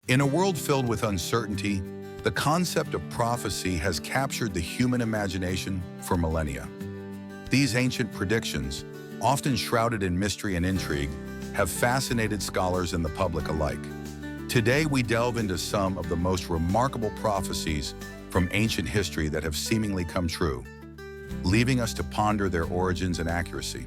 In a world filled with uncertainty, the concept of prophecy has captured the human imagination for millennia. These ancient predictions, often shrouded in mystery and intrigue, have fascinated scholars and the public alike. Today, we delve into some of the most remarkable prophecies from ancient history that have seemingly come true, leaving us to ponder their origins and accuracy.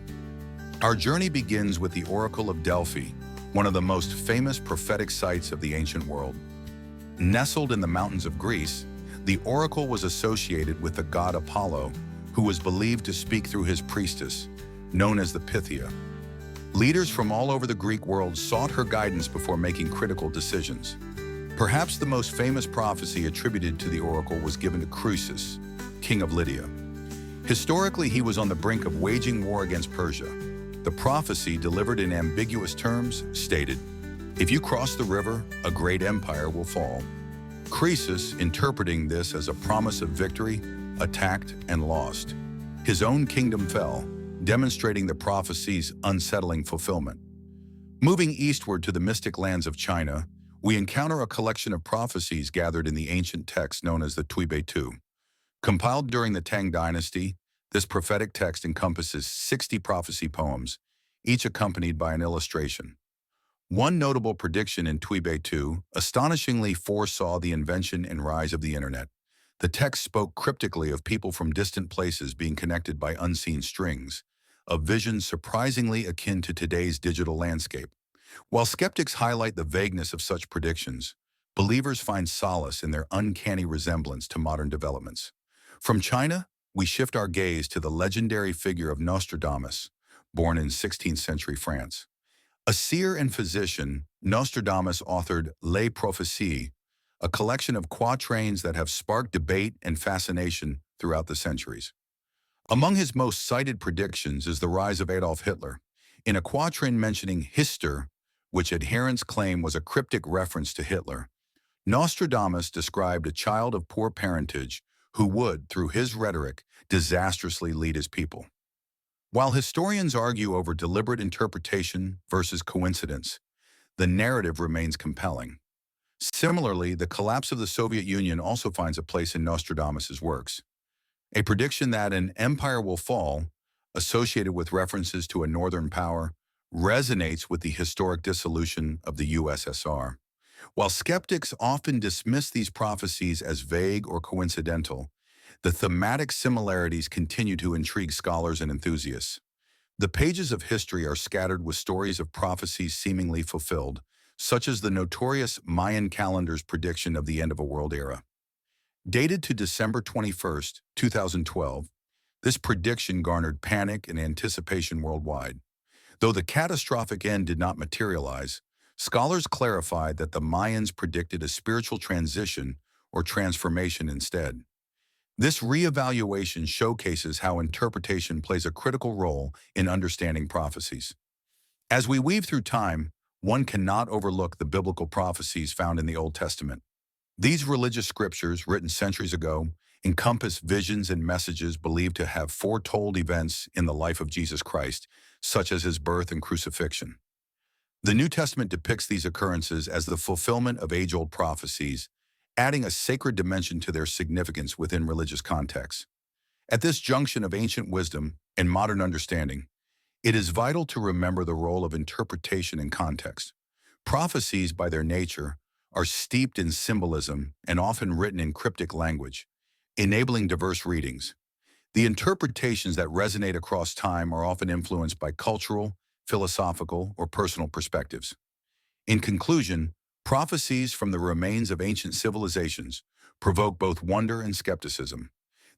Our journey begins with the Oracle of Delphi, one of the most famous prophetic sites of the ancient world. Nestled in the mountains of Greece, the oracle was associated with the god Apollo, who was believed to speak through his priestess, known as the Pythia. Leaders from all over the Greek world sought her guidance before making critical decisions. Perhaps the most famous prophecy attributed to the oracle was given to Croesus, king of Lydia. Historically, he was on the brink of waging war against Persia. The prophecy, delivered in ambiguous terms, stated, "If you cross the river, a great empire will fall." Croesus, interpreting this as a promise of victory, attacked and lost. His own kingdom fell, demonstrating the prophecy's unsettling fulfillment. Moving eastward to the mystic lands of China, we encounter a collection of prophecies gathered in the ancient text known as the Tu. Compiled during the Tang Dynasty, this prophetic text encompasses 60 prophecy poems, each accompanied by an illustration. One notable prediction in Tu astonishingly foresaw the invention and rise of the internet. The text spoke cryptically of people from distant places being connected by unseen strings, a vision surprisingly akin to today's digital landscape. While skeptics highlight the vagueness of such predictions, believers find solace in their uncanny resemblance to modern developments. From China, we shift our gaze to the legendary figure of Nostradamus, born in 16th century France. A seer and physician, Nostradamus authored Les Prophéties, a collection of quatrains that have sparked debate and fascination throughout the centuries. Among his most cited predictions is the rise of Adolf Hitler. In a quatrain mentioning Hister, which adherents claim was a cryptic reference to Hitler, Nostradamus described a child of poor parentage who would, through his rhetoric, disastrously lead his people. While historians argue over deliberate interpretation versus coincidence, the narrative remains compelling. Similarly, the collapse of the Soviet Union also finds a place in Nostradamus's works. A prediction that an empire will fall, associated with references to a northern power, resonates with the historic dissolution of the USSR. While skeptics often dismiss these prophecies as vague or coincidental, the thematic similarities continue to intrigue scholars and enthusiasts. The pages of history are scattered with stories of prophecies seemingly fulfilled, such as the notorious Mayan calendar's prediction of the end of a world era. Dated to December 21st, 2012, this prediction garnered panic and anticipation worldwide. Though the catastrophic end did not materialize, scholars clarified that the Mayans predicted a spiritual transition or transformation instead. This reevaluation showcases how interpretation plays a critical role in understanding prophecies. As we weave through time, one cannot overlook the biblical prophecies found in the Old Testament. These religious scriptures, written centuries ago, encompass visions and messages believed to have foretold events in the life of Jesus Christ, such as his birth and crucifixion. The New Testament depicts these occurrences as the fulfillment of age-old prophecies, adding a sacred dimension to their significance within religious contexts. At this junction of ancient wisdom and modern understanding, it is vital to remember the role of interpretation and context. Prophecies, by their nature, are steeped in symbolism and often written in cryptic language, enabling diverse readings. The interpretations that resonate across time are often influenced by cultural, philosophical, or personal perspectives. In conclusion, prophecies from the remains of ancient civilizations provoke both wonder and skepticism.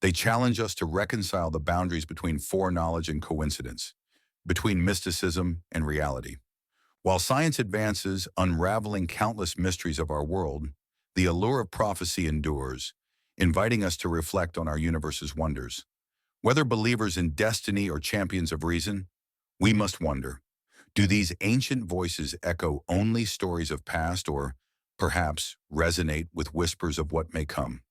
They challenge us to reconcile the boundaries between foreknowledge and coincidence, between mysticism and reality. While science advances, unraveling countless mysteries of our world, the allure of prophecy endures, inviting us to reflect on our universe's wonders. Whether believers in destiny or champions of reason, we must wonder, do these ancient voices echo only stories of past or, perhaps, resonate with whispers of what may come?